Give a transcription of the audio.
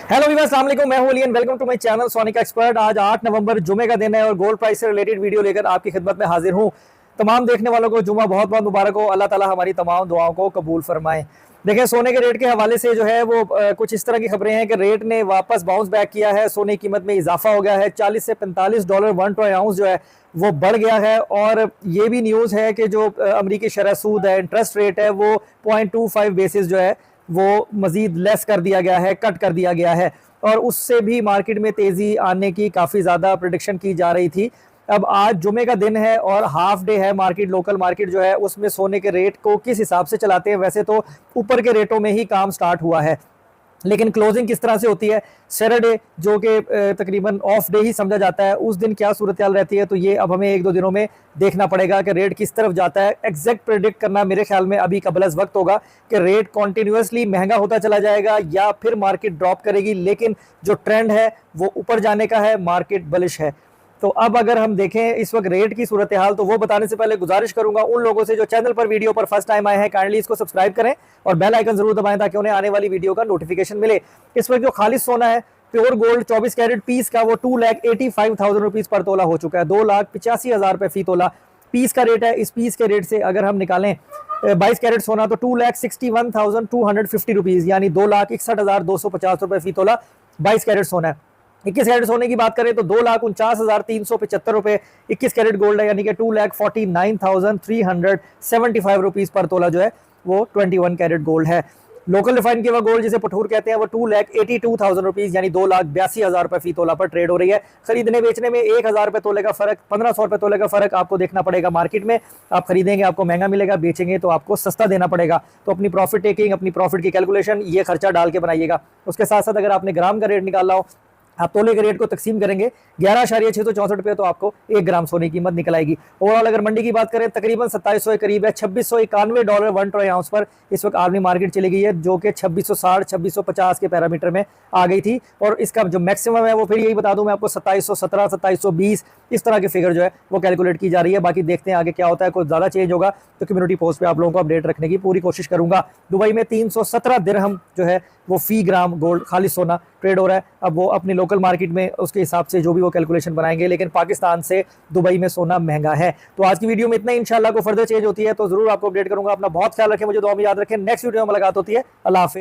Hello Weaver, अस्सलाम वालेकुम। मैं हूं Ali and welcome to my channel sonic expert. आज 8 नवंबर जुमे का दिन है और गोल्ड प्राइस से रिलेटेड वीडियो लेकर आपकी खिदमत में हाजिर हूं। तमाम देखने वालों को जुमा बहुत बहुत मुबारक हो। अल्लाह ताला हमारी तमाम दुआओं को कबूल फरमाए। देखिए, सोने के रेट के हवाले से जो है वो कुछ इस तरह की खबरें हैं कि रेट ने वापस बाउंस बैक किया है। सोने की कीमत में इजाफा हो गया है। 40 से $45 1 ट्राई आउंस जो है वो बढ़ गया है। और ये भी न्यूज़ है कि जो अमरीकी शरह सूद है, इंटरेस्ट रेट है, वो 0.25 बेसिस जो है वो मजीद लेस कर दिया गया है, कट कर दिया गया है। और उससे भी मार्केट में तेजी आने की काफ़ी ज़्यादा प्रेडिक्शन की जा रही थी। अब आज जुमे का दिन है और हाफ डे है। मार्केट, लोकल मार्केट जो है उसमें सोने के रेट को किस हिसाब से चलाते हैं, वैसे तो ऊपर के रेटों में ही काम स्टार्ट हुआ है, लेकिन क्लोजिंग किस तरह से होती है, सैटरडे जो कि तकरीबन ऑफ डे ही समझा जाता है, उस दिन क्या सूरत हाल रहती है, तो ये अब हमें एक दो दिनों में देखना पड़ेगा कि रेट किस तरफ जाता है। एग्जैक्ट प्रेडिक्ट करना मेरे ख्याल में अभी कबलस वक्त होगा कि रेट कॉन्टिन्यूसली महंगा होता चला जाएगा या फिर मार्केट ड्रॉप करेगी। लेकिन जो ट्रेंड है वो ऊपर जाने का है, मार्केट बलिश है। तो अब अगर हम देखें इस वक्त रेट की सूरत हाल, तो वो बताने से पहले गुजारिश करूंगा उन लोगों से जो चैनल पर वीडियो पर फर्स्ट टाइम आए हैं, काइंडली इसको सब्सक्राइब करें और बेल आइकन जरूर दबाएं ताकि उन्हें आने वाली वीडियो का नोटिफिकेशन मिले। इस वक्त जो खालिस सोना है, प्योर गोल्ड 24 कैरेट पीस का, वो 2,85,000 रुपीज पर तोला हो चुका है। 2,85,000 रुपए फी तोला पीस का रेट है। इस पीस के रेट से अगर हम निकालें 22 कैरेट सोना तो 2,61,250 रुपीज, यानी 2,61,250 रुपए फी तोला 22 कैरेट सोना है। 21 कैरेट सोने की बात करें तो 2,49,375 रुपए 21 कैरेट गोल्ड है, यानी कि 2,49,375 रुपीज पर तोला जो है वो 21 कैरेट गोल्ड है। लोकल रिफाइन किया हुआ गोल्ड जिसे पठूर कहते हैं, वो 2,82,000 रुपीज यानी 2,82,000 रुपए फी तोला पर ट्रेड हो रही है। खरीदने बेचने में 1,000 रुपए तोले का फर्क, 1,500 रुपए तोले का फर्क आपको देखना पड़ेगा मार्केट में। आप खरीदेंगे आपको महंगा मिलेगा, बेचेंगे तो आपको सस्ता देना पड़ेगा। तो अपनी प्रॉफिट टेकिंग, अपनी प्रॉफिट की कैलकुलेशन ये खर्चा डाल के बनाइएगा। उसके साथ साथ अगर आपने ग्राम का रेट निकालना हो, आप तोले के रेट को तकसीम करेंगे 11,664 रुपये, तो आपको 1 ग्राम सोने की कीमत निकल आएगी। ओवरऑल अगर मंडी की बात करें तकरीबन 2700 के करीब है। $2691 1 ट्राई आउंस पर इस वक्त आर्मी मार्केट चली गई है, जो कि 2660 2650 के पैरामीटर में आ गई थी। और इसका जो मैक्सिमम है वो फिर यही बता दूं मैं आपको, 2717 2720 इस तरह के फिगर जो है वो कैलकुलेट की जा रही है। बाकी देखते हैं आगे क्या होता है। कुछ ज़्यादा चेंज होगा तो कम्युनिटी पोस्ट पे आप लोगों को अपडेट रखने की पूरी कोशिश करूंगा। दुबई में 317 दिरहम जो है वो फी ग्राम गोल्ड खालिस सोना ट्रेड हो रहा है। अब वो अपनी लोकल मार्केट में उसके हिसाब से जो भी वो कैलकुलेशन बनाएंगे, लेकिन पाकिस्तान से दुबई में सोना महंगा है। तो आज की वीडियो में इतना ही। इंशाल्लाह को फर्दर चेंज होती है तो जरूर आपको अपडेट करूंगा। अपना बहुत ख्याल रखें, मुझे दुआ में याद रखें। नेक्स्ट वीडियो में मुलाकात होती है। अल्लाह हाफिज़।